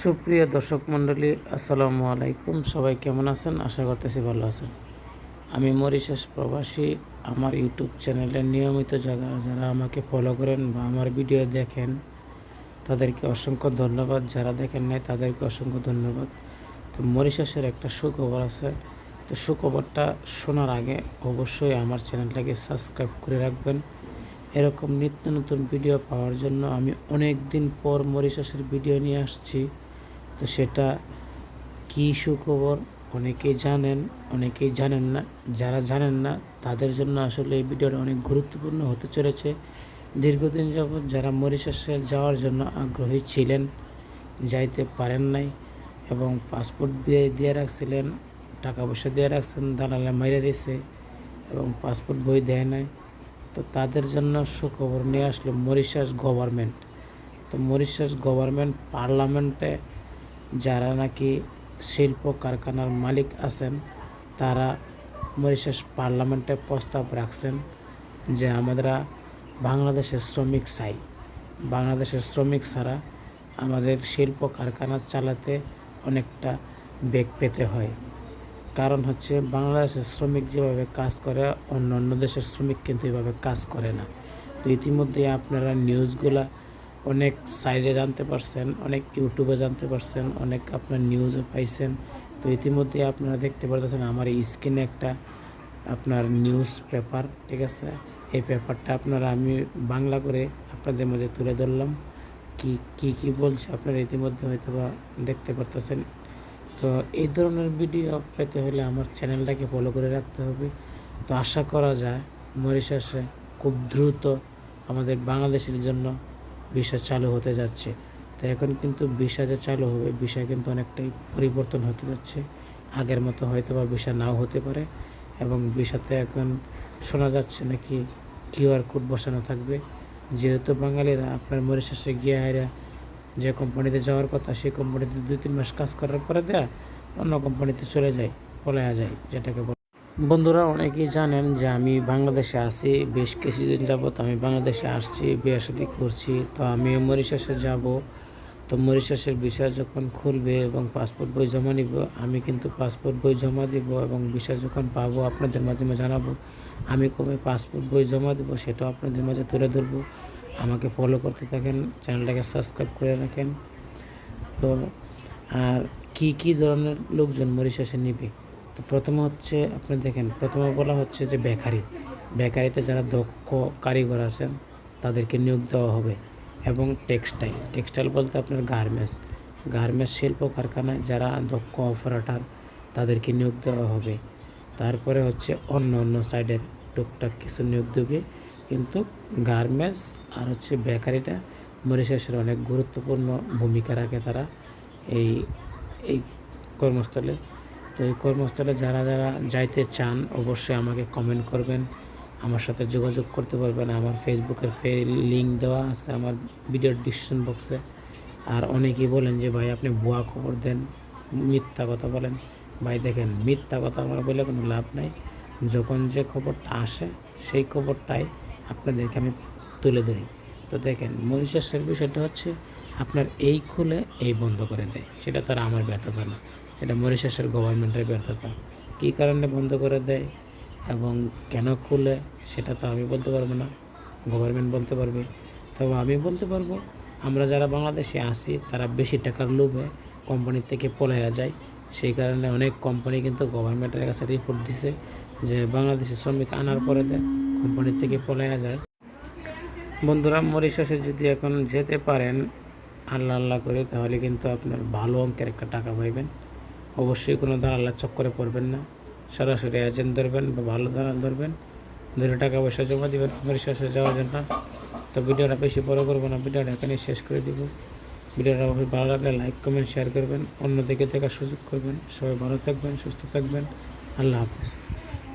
সুপ্রিয় দর্শক মণ্ডলী, আসসালামু আলাইকুম। সবাই কেমন আছেন? আশা করতেছি ভালো আছেন। আমি মরিশাস প্রবাসী। আমার ইউটিউব চ্যানেলে নিয়মিত যারা আমাকে ফলো করেন বা আমার ভিডিও দেখেন তাদেরকে অসংখ্য ধন্যবাদ। যারা দেখেন নাই তাদেরকে অসংখ্য ধন্যবাদ। তো মরিশাসের একটা সুখবর আছে। তো সুখবরটা শোনার আগে অবশ্যই আমার চ্যানেলটাকে সাবস্ক্রাইব করে রাখবেন। এরকম নিত্য নতুন ভিডিও পাওয়ার জন্য আমি অনেক দিন পর মরিশাসের ভিডিও নিয়ে আসছি। তো সেটা কী সুখবর অনেকেই জানেন, অনেকেই জানেন না। যারা জানেন না তাদের জন্য আসলে এই ভিডিওটা অনেক গুরুত্বপূর্ণ হতে চলেছে। দীর্ঘদিন যাবৎ যারা মরিশাসে যাওয়ার জন্য আগ্রহী ছিলেন, যাইতে পারেন নাই এবং পাসপোর্ট দিয়ে রাখছিলেন, টাকা পয়সা দিয়ে রাখছেন, দালালে মাইরে দিয়েছে এবং পাসপোর্ট বই দেয় নাই, তো তাদের জন্য সুখবর নিয়ে আসলো মরিশাস গভর্নমেন্ট। তো মরিশাস গভর্নমেন্ট পার্লামেন্টে যারা নাকি শিল্প কারখানার মালিক আছেন তারা মরিশাস পার্লামেন্টে প্রস্তাব রাখছেন যে আমরা বাংলাদেশের শ্রমিক চাই। বাংলাদেশের শ্রমিক ছাড়া আমাদের শিল্প কারখানা চালাতে অনেকটা বেগ পেতে হয়। কারণ হচ্ছে বাংলাদেশের শ্রমিক যেভাবে কাজ করে অন্য দেশের শ্রমিক কিন্তু এভাবে কাজ করে না। তো ইতিমধ্যে আপনারা নিউজগুলা অনেক সাইডে জানতে পারছেন, অনেক ইউটিউবে জানতে পারছেন, অনেক আপনার নিউজও পাইছেন। তো ইতিমধ্যে আপনারা দেখতে পারতেছেন আমার এই স্ক্রিনে একটা আপনার নিউজ পেপার, ঠিক আছে। এই পেপারটা আপনারা আমি বাংলা করে আপনাদের মাঝে তুলে ধরলাম। কি বলছে আপনারা ইতিমধ্যে হয়তো বা দেখতে পারতেছেন। তো এই ধরনের ভিডিও পেতে হলে আমার চ্যানেলটাকে ফলো করে রাখতে হবে। তো আশা করা যায় মরিশাসে খুব দ্রুত আমাদের বাংলাদেশের জন্য ভিসা চালু হতে যাচ্ছে। তো এখন কিন্তু ভিসা যে চালু হবে, ভিসা কিন্তু অনেকটাই পরিবর্তন হতে যাচ্ছে। আগের মতো হয়তো বা ভিসা নাও হতে পারে এবং ভিসাতে এখন শোনা যাচ্ছে নাকি কিউআর কোড বসানো থাকবে। যেহেতু বাঙালিরা আপনার মরিশাসে গিয়ে হায়রা যে কোম্পানিতে যাওয়ার কথা সেই কোম্পানিতে 2-3 মাস কাজ করার পরে দেয়া অন্য কোম্পানিতে চলে যায়, পলায়া যায় যেটাকে বলে। বন্ধুরা অনেকেই জানেন যে আমি বাংলাদেশে আছি, বেশ কিছুদিন যাবৎ আমি বাংলাদেশে আসছি, বিয়ে শাদী করছি। তো আমি মরিশাসে যাব। তো মরিশাসের ভিসা যখন খুলবে এবং পাসপোর্ট বই জমা নিব, আমি কিন্তু পাসপোর্ট বই জমা দিব এবং ভিসা যখন পাবো আপনাদের মাধ্যমে জানাবো। আমি কবে পাসপোর্ট বই জমা দেবো সেটাও আপনাদের মাঝে তুলে ধরবো। আমাকে ফলো করতে থাকেন, চ্যানেলটাকে সাবস্ক্রাইব করে রাখেন। তো আর কি ধরনের লোকজন মরিশাসে নিবে, তো প্রথমে হচ্ছে আপনি দেখেন, প্রথমে বলা হচ্ছে যে বেকারিতে যারা দক্ষ কারিগর আছেন তাদেরকে নিয়োগ দেওয়া হবে এবং টেক্সটাইল বলতে আপনার গার্মেন্টস শিল্প কারখানায় যারা দক্ষ অপারেটর তাদেরকে নিয়োগ দেওয়া হবে। তারপরে হচ্ছে অন্য সাইডের টুকটাক কিছু নিয়োগ দেবে, কিন্তু গার্মেন্টস আর হচ্ছে বেকারিটা মরিশাসের অনেক গুরুত্বপূর্ণ ভূমিকা রাখে তারা এই কর্মস্থলে। তো এই কর্মস্থলে যারা যাইতে চান অবশ্যই আমাকে কমেন্ট করবেন, আমার সাথে যোগাযোগ করতে পারবেন। আমার ফেসবুকের লিঙ্ক দেওয়া আছে আমার ভিডিওর ডিসক্রিপশন বক্সে। আর অনেকেই বলেন যে ভাই আপনি ভুয়া খবর দেন, মিথ্যা কথা বলেন। ভাই দেখেন, মিথ্যা কথা আমার বলে কোনো লাভ নাই। যখন যে খবরটা আসে সেই খবরটাই আপনাদেরকে আমি তুলে ধরি। তো দেখেন মরিশাসের বিষয়টা হচ্ছে আপনার এই খুলে এই বন্ধ করে দেয়, সেটা তার আমার ব্যর্থতা না, এটা মরিশাসের গভর্নমেন্টের ব্যর্থতা। কী কারণে বন্ধ করে দেয় এবং কেন খুলে সেটা তো আমি বলতে পারবো না, গভর্নমেন্ট বলতে পারবে। তবে আমি বলতে পারবো আমরা যারা বাংলাদেশে আসি তারা বেশি টাকার লোভে কোম্পানি থেকে পলাইয়া যায়। সেই কারণে অনেক কোম্পানি কিন্তু গভর্নমেন্টের কাছে রিপোর্ট দিছে যে বাংলাদেশি শ্রমিক আনার পরে কোম্পানি থেকে পলাইয়া যায়। বন্ধুরা মরিশাসে যদি এখন যেতে পারেন আল্লাহ করে, তাহলে কিন্তু আপনার ভালো অঙ্কের একটা টাকা পাইবেন। অবশ্যই কোনো দালালের চক্করে পড়বেন না, সরাসরি এজেন্ট ধরবেন বা ভালো দালাল ধরবেন, ধরে টাকা পয়সা জমা দেবেন মরিশাসে যাওয়ার জন্য। তো ভিডিওটা বেশি বড় করবো না, ভিডিওটা এখানেই শেষ করে দিব। ভিডিওটা অবশ্যই ভালো লাগলে লাইক কমেন্ট শেয়ার করবেন, অন্যদিকে দেখার সুযোগ করবেন। সবাই ভালো থাকবেন, সুস্থ থাকবেন। আল্লাহ হাফেজ।